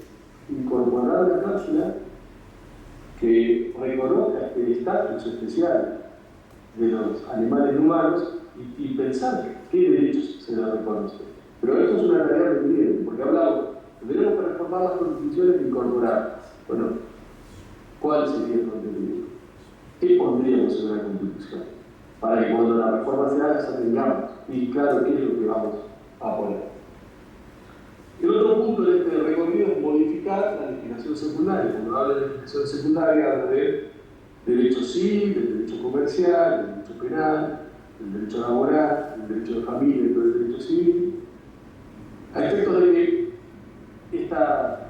incorporar una cláusula que reconozca el estatus especial de los animales humanos y pensar qué derechos se les reconoce. Pero esto es una tarea pendiente, porque hablamos, tendríamos que reformar las constituciones e incorporar. Bueno, ¿cuál sería el contenido? ¿Qué pondríamos en una constitución? Para que cuando la reforma se haga ya tengamos y claro qué es lo que vamos a poner. El otro punto de este recorrido es modificar la legislación secundaria. Cuando habla de legislación secundaria, habla de derecho civil, del derecho comercial, del derecho penal, del derecho laboral, del derecho de familia y todo el derecho civil. A efectos de que esta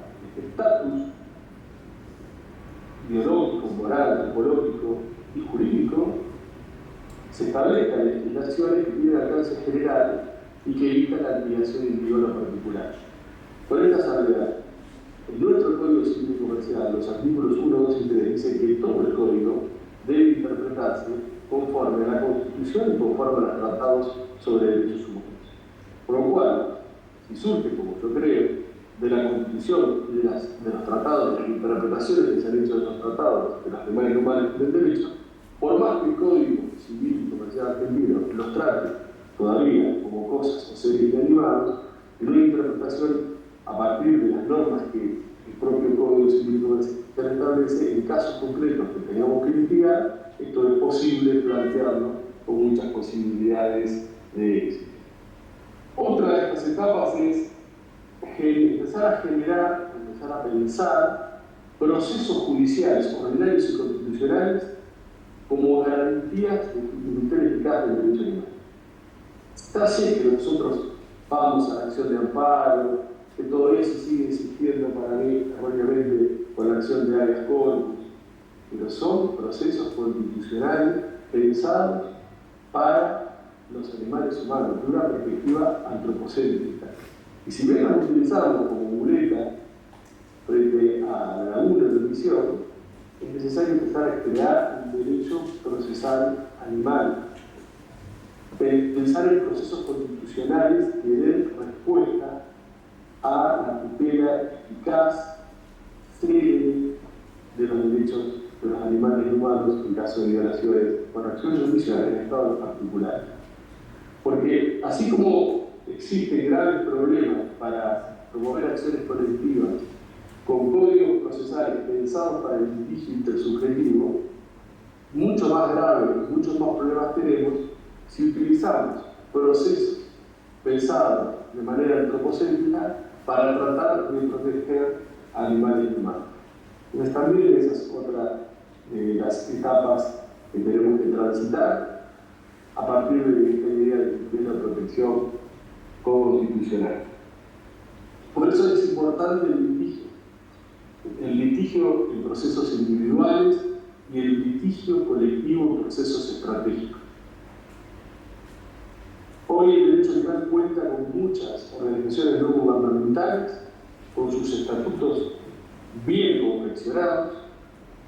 se establezcan legislaciones que tienen alcance general y que evitan la aplicación individual o particular. Con esta salvedad, en nuestro Código Civil y Comercial, los artículos 1, 2 y 3 dicen que todo el Código debe interpretarse conforme a la Constitución y conforme a los tratados sobre derechos humanos. Por lo cual, si surge, como yo creo, de la Constitución y de los tratados, de las interpretaciones que se han hecho de los tratados, de las demás normales del derecho, por más que el Código Civil y Comercial argentino los trate todavía como cosas o series de animados, en una interpretación a partir de las normas que el propio Código Civil y Comercial establece, en casos concretos que tengamos que litigar, esto es posible plantearlo con muchas posibilidades de éxito. Otra de estas etapas es empezar a generar, empezar a pensar procesos judiciales, ordinarios y constitucionales como garantías de tutela eficaz del derecho animal. Está sé que nosotros vamos a la acción de amparo, que todavía se sigue insistiendo para mí, erróneamente, con la acción de habeas corpus, pero son procesos constitucionales pensados para los animales humanos, de una perspectiva antropocéntrica. Y si bien los utilizamos como muleta frente a la laguna de omisión, es necesario empezar a crear un derecho procesal animal. Pensar en procesos constitucionales que den respuesta a la tutela eficaz, célere de los derechos de los animales humanos en caso de violaciones por acciones de omisiones en estados particulares. Porque así como existen graves problemas para promover acciones colectivas con códigos procesales pensados para el litigio intersubjetivo, mucho más graves, muchos más problemas tenemos si utilizamos procesos pensados de manera antropocéntrica para tratar de proteger a animales humanos. Entonces también esa es otra de las etapas que tenemos que transitar a partir de esta idea de la protección constitucional. Por eso es importante el litigio en procesos individuales y el litigio colectivo en procesos estratégicos. Hoy el derecho animal cuenta con muchas organizaciones no gubernamentales, con sus estatutos bien confeccionados,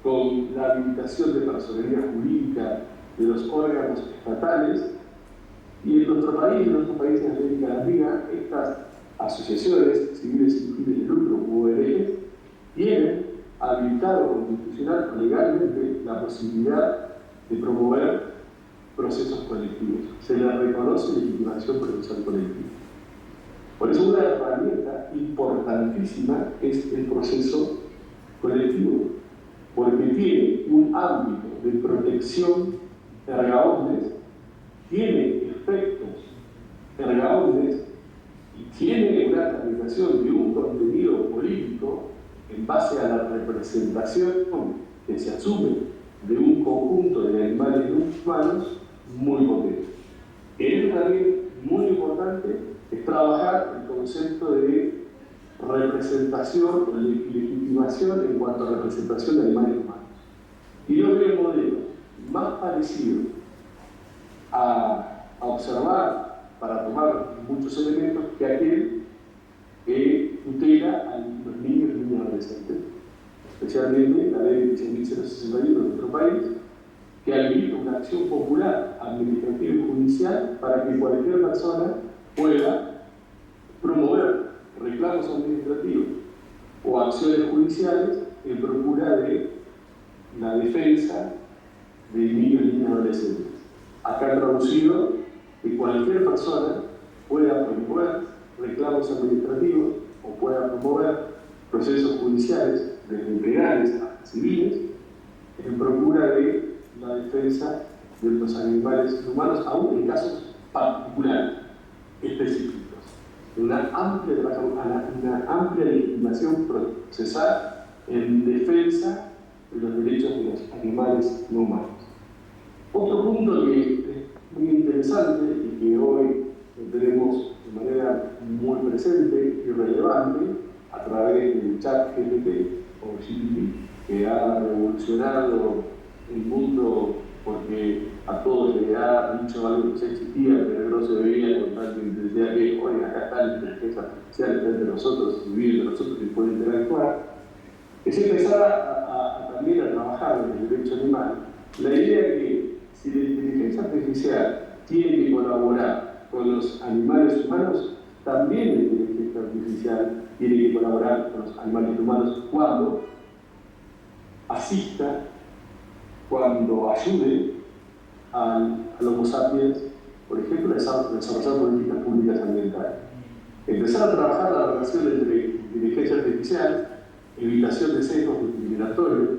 con la habilitación de personería jurídica de los órganos estatales, y en nuestro país y en otros países de América Latina, estas asociaciones civiles y sin fines de lucro, ONG, tienen habilitado constitucional o legalmente la posibilidad de promover procesos colectivos. Se les reconoce legitimación procesal colectiva. Por eso una herramienta importantísima es el proceso colectivo, porque tiene un ámbito de protección erga omnes, tiene efectos erga omnes y tiene una tramitación de un contenido político en base a la representación que se asume de un conjunto de animales humanos muy potente. Es también muy importante es trabajar el concepto de representación o legitimación en cuanto a representación de animales humanos. Y yo veo el modelo más parecido a observar para tomar muchos elementos que aquel que tutela a los niños y niñas adolescentes, especialmente la ley 10.061 de nuestro país, que habilita una acción popular, administrativa y judicial para que cualquier persona pueda promover reclamos administrativos o acciones judiciales en procura de la defensa de niños y niñas adolescentes. Acá traducido que cualquier persona pueda promover reclamos administrativos o pueda promover procesos judiciales, desde penales hasta civiles, en procura de la defensa de los animales humanos, aún en casos particulares, específicos. Una amplia legitimación procesal en defensa de los derechos de los animales no humanos. Otro punto que es muy interesante y que hoy tenemos de manera muy presente y relevante a través del chat GPT o GPT, que ha revolucionado el mundo porque a todos les ha dicho algo que ya existía, pero no se veía con tanta intensidad que hoy acá está la inteligencia artificial, está entre nosotros, y vive entre nosotros y puede interactuar, es empezar también a trabajar en el derecho animal. La idea que si la inteligencia artificial tiene que colaborar con los animales humanos, también la inteligencia artificial tiene que colaborar con los animales humanos cuando asista, cuando ayude al Homo sapiens, por ejemplo, a desarrollar políticas públicas ambientales. Empezar a trabajar la relación entre inteligencia artificial, evitación de sesgos discriminatorios,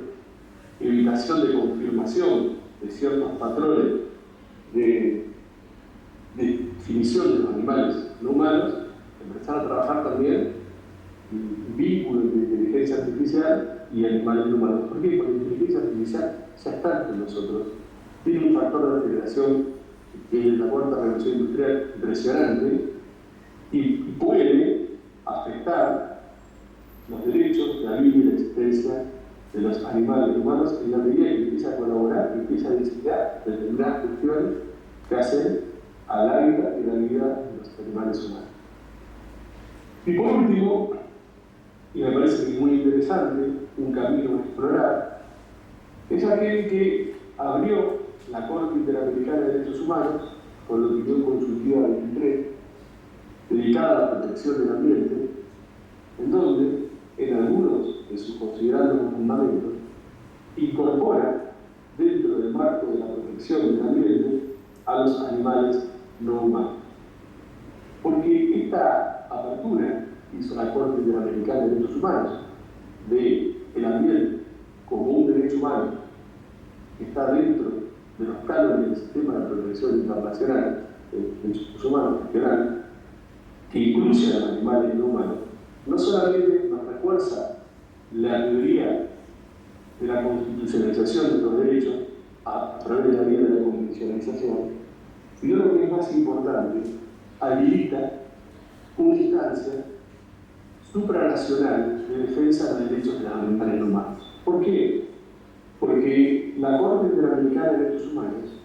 evitación de confirmación de ciertos patrones de definición de los animales no humanos, empezar a trabajar también en vínculos entre inteligencia artificial y animales no humanos. ¿Por qué? Porque la inteligencia artificial ya está entre nosotros. Tiene un factor de aceleración que es la cuarta revolución industrial impresionante y puede afectar los derechos, la vida y la existencia de los animales humanos en la medida que empieza a colaborar y empieza a diseñar determinadas cuestiones que hacen al hábitat y la vida de los animales humanos. Y por último, y me parece que es muy interesante, un camino a explorar, es aquel que abrió la Corte Interamericana de Derechos Humanos con la opinión consultiva 23, dedicada a la protección del ambiente, en donde, en algunos de sus considerados fundamentos, incorpora dentro del marco de la protección del ambiente a los animales no humanos. Porque esta apertura hizo la Corte Interamericana de Derechos Humanos del ambiente como un derecho humano que está dentro de los cánones del sistema de protección internacional de derechos humanos en general, que incluye a los animales no humanos, no solamente nos refuerza la teoría de la constitucionalización de los derechos a través de la vía de la convencionalización, sino lo que es más importante, habilita una instancia supranacional de defensa de los derechos de los animales humanos. ¿Por qué? Porque la Corte Interamericana de Derechos Humanos,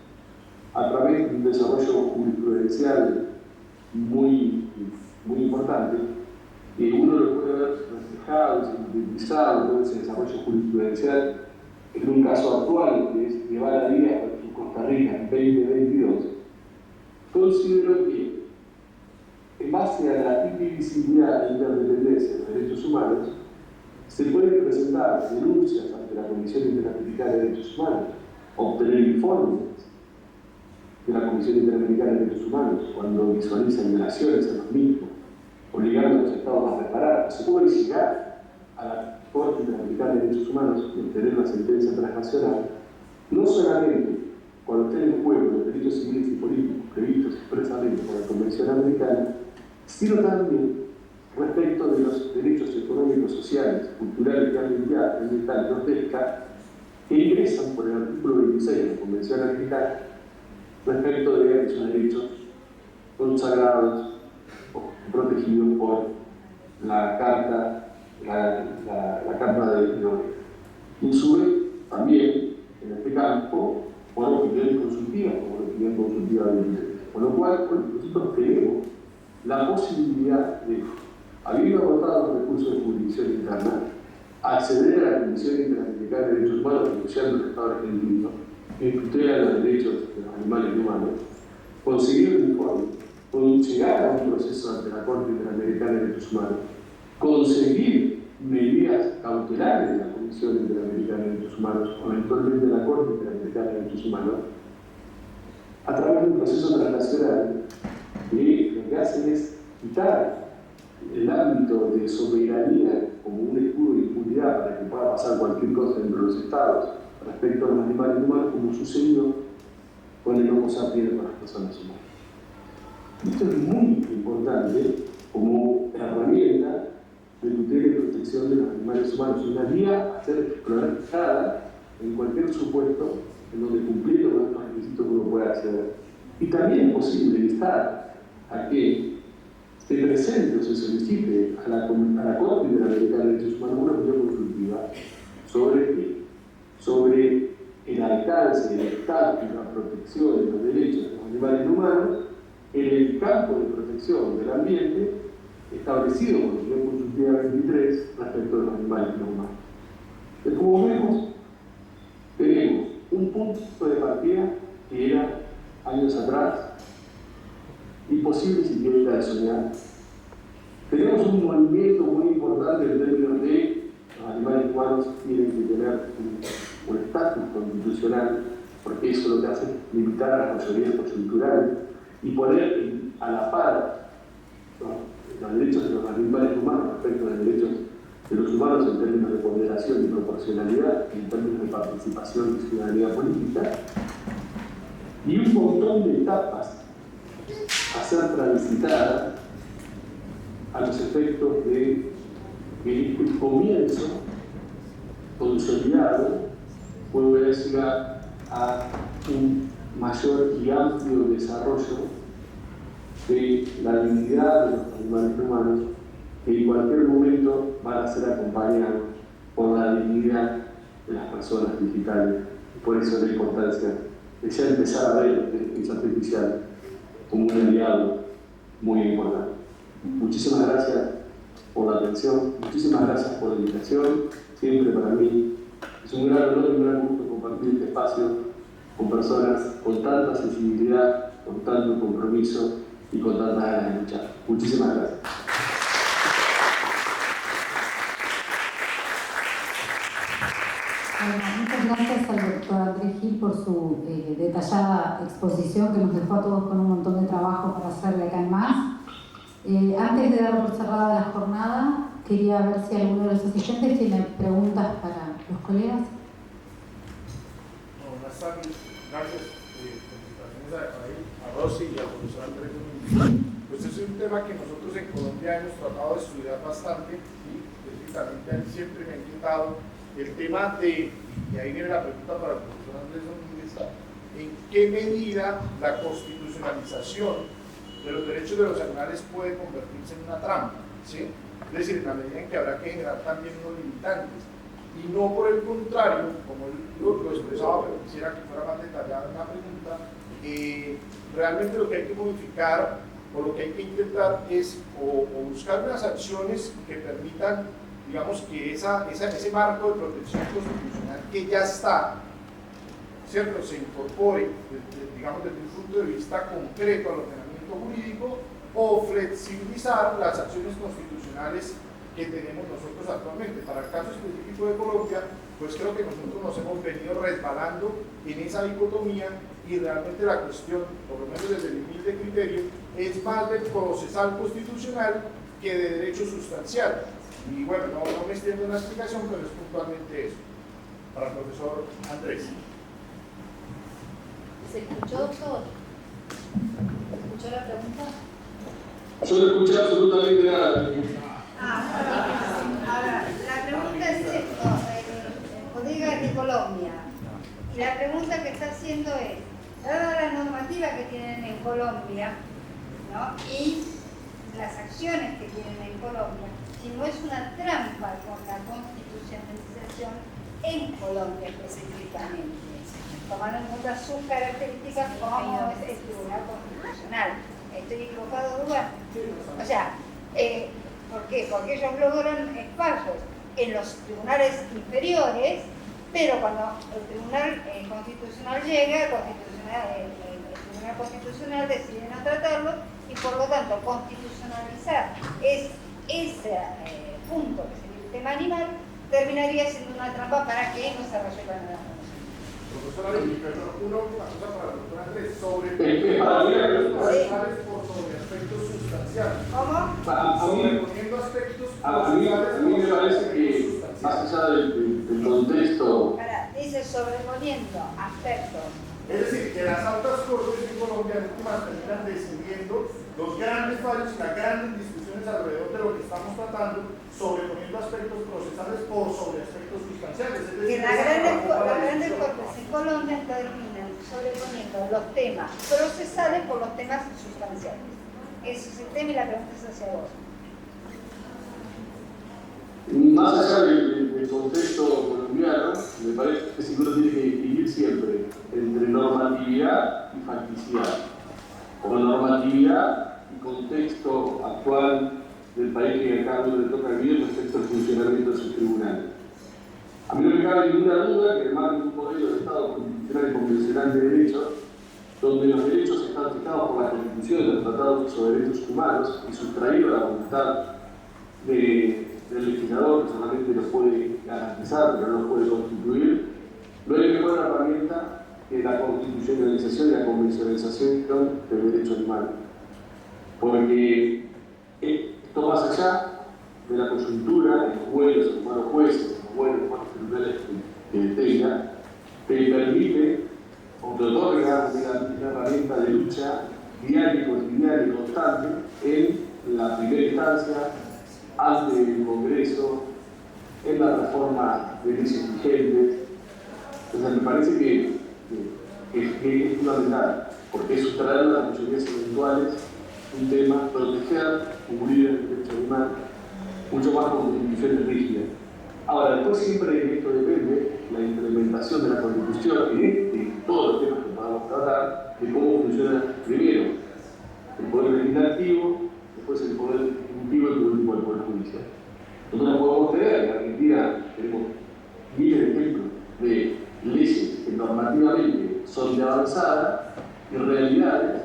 a través de un desarrollo jurisprudencial muy importante, que uno lo puede ver reflejado y sintetizado todo ese desarrollo jurisprudencial en un caso actual, que es Guevara Díaz versus Costa Rica en 2022, considero que, en base a la indivisibilidad e interdependencia de los derechos humanos, se pueden presentar denuncias ante la Comisión Interamericana de Derechos Humanos, obtener informes de la Comisión Interamericana de Derechos Humanos cuando visualizan violaciones a los mismos, obligando a los estados a reparar. Se puede llegar a la Corte Interamericana de Derechos Humanos y obtener una sentencia transnacional, no solamente cuando estén en juego los derechos civiles y políticos previstos expresamente por la Convención Americana, sino también respecto de los derechos económicos, sociales, culturales y ambientales de pesca que ingresan por el artículo 26 de la Convención Americana respecto de esos derechos consagrados o protegidos por la Carta de Nuremberg. Y sube también, en este campo, por opiniones consultivas, como la opinión consultiva de Nuremberg. Con lo cual, nosotros tenemos la posibilidad de, habiendo agotado los recursos de jurisdicción interna, acceder a la Comisión Interamericana de Derechos Humanos, incluyendo el Estado argentino, que tutela los derechos de los animales humanos, conseguir un informe, llegar a un proceso ante la Corte Interamericana de Derechos Humanos, conseguir medidas cautelares de la Comisión Interamericana de Derechos Humanos o eventualmente de la Corte Interamericana de Derechos Humanos, a través de un proceso transnacional que lo que hacen es quitar el ámbito de soberanía como un escudo de impunidad para que pueda pasar cualquier cosa dentro de los estados respecto a los animales humanos, como sucedió con el Homo sapiens con las personas humanas. Esto es muy importante como herramienta de tutela y protección de los animales humanos, una vía a ser explorada en cualquier supuesto en donde cumpliendo con estos requisitos uno pueda acceder. Y también es posible instar a que se presente o se solicite a la Corte Interamericana de Derechos Humanos una opinión consultiva sobre el alcance estatus, la protección de los derechos de los animales humanos en el campo de protección del ambiente establecido por el Unión Consultiva 23 respecto de los animales no humanos. Entonces, como vemos, tenemos un punto de partida que era años atrás imposible siquiera de soñar. Tenemos un movimiento muy importante en términos de los animales humanos tienen que tener un estatus constitucional, porque eso lo que hace es limitar a las mayorías coyunturales y poner a la par los derechos de los animales humanos respecto a los derechos de los humanos en términos de ponderación y proporcionalidad, en términos de participación y ciudadanía política, y un montón de etapas a ser transitadas a los efectos de que este comienzo consolidado puede llegar a un mayor y amplio desarrollo de la dignidad de los animales humanos, que en cualquier momento van a ser acompañados por la dignidad de las personas digitales. Por eso la importancia de ya empezar a ver la inteligencia artificial como un aliado muy importante. Muchísimas gracias por la atención, muchísimas gracias por la invitación. Siempre para mí es un gran honor y un gran gusto compartir este espacio con personas con tanta sensibilidad, con tanto compromiso y con tantas ganas de luchar. Muchísimas gracias. Muchas gracias al doctor Andrés Gil por su detallada exposición que nos dejó a todos con un montón de trabajo para hacer de acá en más. Antes de dar por cerrada la jornada, quería ver si alguno de los asistentes tiene preguntas para los colegas. Buenas tardes, gracias. Felicitaciones a Rosy y al profesor Andrés. Pues es un tema que nosotros en Colombia hemos tratado de estudiar bastante y precisamente a mí siempre me ha inquietado el tema de, y ahí viene la pregunta para el profesor Andrés Domínguez, ¿en qué medida la constitucionalización de los derechos de los animales puede convertirse en una trampa? ¿Sí? Es decir, en la medida en que habrá que generar también unos limitantes. Y no por el contrario, como lo expresaba, pero quisiera que fuera más detallada en la pregunta, realmente lo que hay que modificar o lo que hay que intentar es o buscar unas acciones que permitan, digamos, que ese marco de protección constitucional que ya está, ¿cierto?, se incorpore, digamos, desde un punto de vista concreto al ordenamiento jurídico, o flexibilizar las acciones constitucionales que tenemos nosotros actualmente. Para el caso específico de Colombia, pues creo que nosotros nos hemos venido resbalando en esa dicotomía y realmente la cuestión, por lo menos desde mi humilde criterio, es más del procesal constitucional que de derecho sustancial. Y bueno, no me extiendo en la explicación, pero es puntualmente eso. Para el profesor Andrés. ¿Se escuchó, doctor? ¿Escuchó la pregunta? Yo no escuché absolutamente nada. Ahora, la pregunta es esto, Bodega de Colombia. Y la pregunta que está haciendo es, dada la normativa que tienen en Colombia, ¿no?, y las acciones que tienen en Colombia, si no es una trampa con la constitucionalización en Colombia específicamente, tomando en cuenta sus características como es el Tribunal Constitucional. ¿Estoy equivocado, Duda? O sea, ¿por qué? Porque ellos logran espacios en los tribunales inferiores, pero cuando el Tribunal Constitucional llega, el Tribunal Constitucional decide no tratarlo y por lo tanto constitucionalizar ese punto que sería el tema animal terminaría siendo una trampa para que no se resuelva nada. Profesora, una última cosa para el doctor Andrés, sobre procesales por sobre aspectos sustanciales. ¿Cómo? Sobreponiendo aspectos A mí me parece que, más allá del contexto. Dice sobreponiendo aspectos. Es decir, que las altas cortes en Colombia en últimas terminan decidiendo los grandes fallos y las grandes discusiones alrededor de lo que estamos tratando, sobreponiendo aspectos procesales por sobre aspectos sustanciales. Es decir, Que las grandes cortes en Colombia terminan sobreponiendo los temas procesales por los temas sustanciales. Ese es el tema y la pregunta es hacia vos. Más allá del contexto colombiano, me parece que uno tiene que distinguir siempre entre normatividad y facticidad, o normatividad y contexto actual del país que a cada uno le toca vivir respecto al funcionamiento de sus tribunales. A mí no me cabe ninguna duda que además de un modelo de Estado constitucional y convencional de derechos, donde los derechos están fijados por la Constitución y los tratados sobre derechos humanos y sustraídos a la voluntad del legislador, que solamente los puede garantizar, pero no los puede constituir, no hay mejor herramienta que la constitucionalización y la convencionalización del derecho animal. Porque esto más allá de la coyuntura, de los buenos o malos jueces, los buenos o malos tribunales que tenga, te permite o te otorga una herramienta de lucha diaria, cotidiana y constante en la primera instancia, ante el Congreso, en la reforma de leyes vigentes. Entonces me parece que es fundamental, porque es sustraer las mayorías eventuales un tema, proteger, cubrir el derecho animal, mucho más con constituciones rígidas. Ahora, después siempre de esto depende la implementación de la Constitución en todos los temas que podamos tratar, de cómo funciona primero el Poder Legislativo, después el Poder Ejecutivo y por último el Poder Judicial. Nosotros no podemos creer, en Argentina tenemos miles de ejemplos de leyes que normativamente son de avanzada y realidades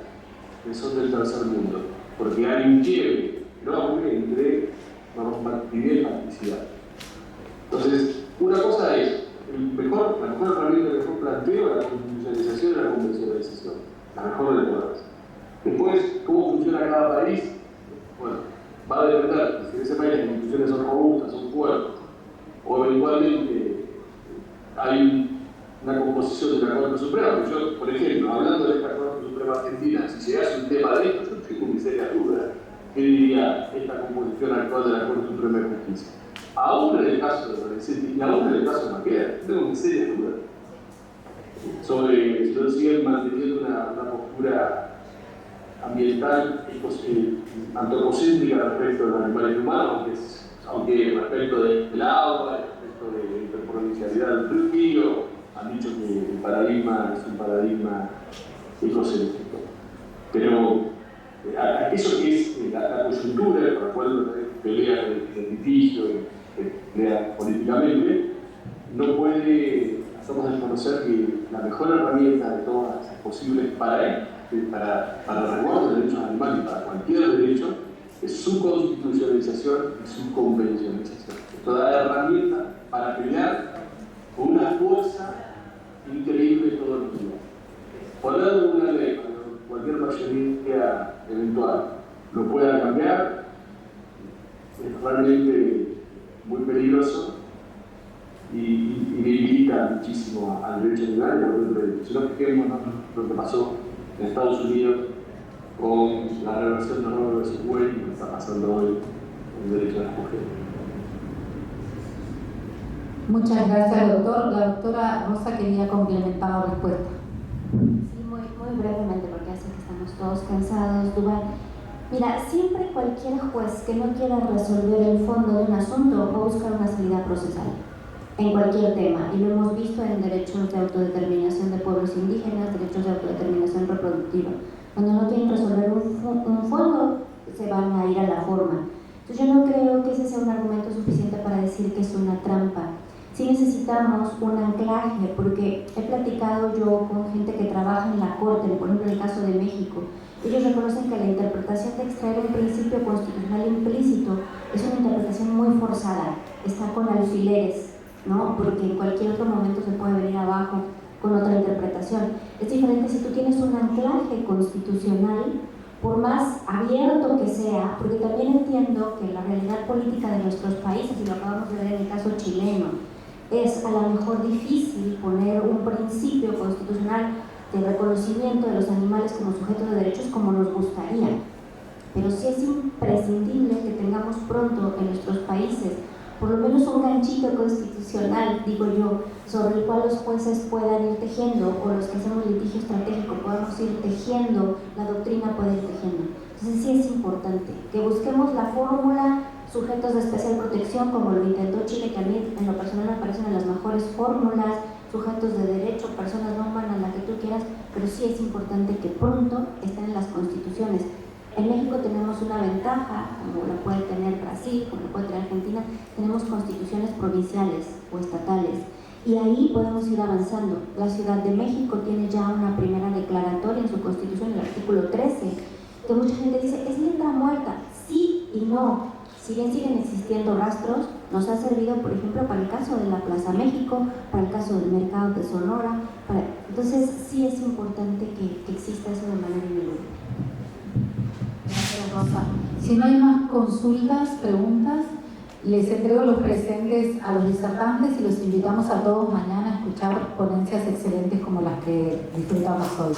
que son del tercer mundo, porque hay un quiebre enorme entre normatividad y facticidad. Entonces, una cosa es la mejor herramienta, el mejor planteo, la constitucionalización y la convencionalización, la mejor de todas. Después, ¿cómo funciona cada país? Bueno, va a depender si en ese país las instituciones son robustas, son fuertes, o eventualmente hay una composición de la Corte Suprema. Yo, por ejemplo, hablando de esta Corte Suprema Argentina, si llegase un tema de esto, yo tengo mi seria duda. ¿Qué diría esta composición actual de la Corte Suprema de Justicia? Aún en el caso de Lorenzetti y aún en el caso de Maqueda, tengo mi seria duda sobre si no siguen manteniendo una postura ambiental antropocéntrica respecto a los animales humanos, aunque respecto del agua, respecto de la interprovincialidad del río, han dicho que el paradigma es un paradigma ecocéntrico. Pero eso que es la coyuntura, por la cual pelea el litigio, pelea políticamente, no puede hacernos desconocer que la mejor herramienta de todas las posibles para el resguardo de derechos animales y para cualquier derecho es su constitucionalización y su convencionalización. Esto da herramienta para pelear con una fuerza increíble todos los días. Poner una ley para que cualquier mayoría eventual lo pueda cambiar es realmente muy peligroso y debilita muchísimo al derecho animal y al derecho. Si no fijémonos lo que pasó en Estados Unidos con la reversión de Roe vs. Wade y lo que está pasando hoy con el derecho de las mujeres. Muchas gracias, doctor. La doctora Rosa quería complementar la respuesta. Sí, muy brevemente, porque hace que estamos todos cansados, Dubán. Mira, siempre cualquier juez que no quiera resolver el fondo de un asunto va a buscar una salida procesal en cualquier tema, y lo hemos visto en derechos de autodeterminación de pueblos indígenas, derechos de autodeterminación reproductiva. Cuando no quieren resolver un fondo, se van a ir a la forma. Entonces yo no creo que ese sea un argumento suficiente para decir que es una trampa. Sí necesitamos un anclaje, porque he platicado yo con gente que trabaja en la Corte, por ejemplo en el caso de México. Ellos reconocen que la interpretación de extraer un principio constitucional implícito es una interpretación muy forzada, está con alfileres, ¿no? Porque en cualquier otro momento se puede venir abajo con otra interpretación. Es diferente si tú tienes un anclaje constitucional, por más abierto que sea, porque también entiendo que la realidad política de nuestros países, y lo acabamos de ver en el caso chileno, es a lo mejor difícil poner un principio constitucional de reconocimiento de los animales como sujetos de derechos como nos gustaría. Pero sí es imprescindible que tengamos pronto en nuestros países por lo menos un ganchito constitucional, digo yo, sobre el cual los jueces puedan ir tejiendo, o los que hacemos litigio estratégico podamos ir tejiendo, la doctrina puede ir tejiendo. Entonces sí es importante que busquemos la fórmula, sujetos de especial protección, como lo intentó Chile, que a mí en lo personal me parecen las mejores fórmulas, sujetos de derecho, personas no humanas, la que tú quieras, pero sí es importante que pronto estén en las constituciones. En México tenemos una ventaja, como la puede tener Brasil, como la puede tener Argentina, tenemos constituciones provinciales o estatales y ahí podemos ir avanzando. La Ciudad de México tiene ya una primera declaratoria en su constitución, el artículo 13, que mucha gente dice, es letra muerta, sí y no. Si bien siguen existiendo rastros, nos ha servido, por ejemplo, para el caso de la Plaza México, para el caso del mercado de Sonora. Entonces, sí es importante que exista eso de manera ineludible. Gracias, Rosa. Si no hay más consultas, preguntas, les entrego los presentes a los disertantes y los invitamos a todos mañana a escuchar ponencias excelentes como las que disfrutamos hoy.